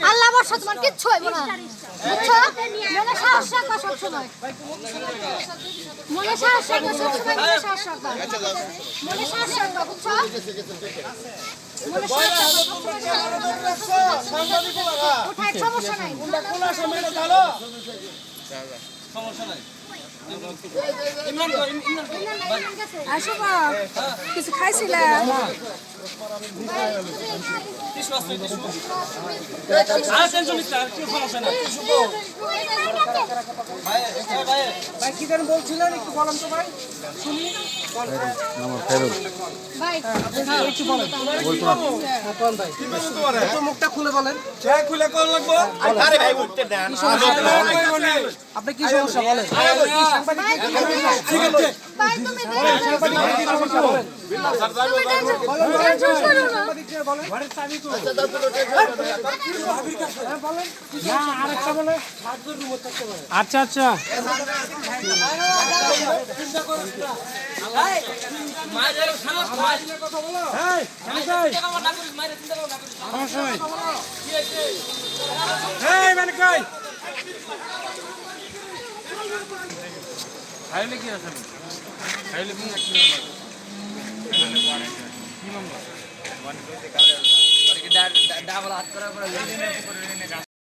আল্লাহ বর্ষা তোমার কিচ্ছু হইব না, বুঝছো? মনে সাহস রাখবা সবসময়, মনে সাহস রাখবা সবসময়, মনে সাহস রাখবা, মনে সাহস রাখবা, বুঝছো? মনে সাহস রাখবা, উঠায় সমস্যা নাই, সমস্যা নাই। আসো বা কিছু খাইছিলে? ভাই কি যেন বলছিলেন একটু বলেন তো ভাই, শুনি। মুখটা খুলে বলেন, খুলে কোন লাগবো। আরে ভাই উঠতে দেন, আপনি কি সমস্যা বলেন। আচ্ছা আচ্ছা খাইলে কি আছে খাইলে কি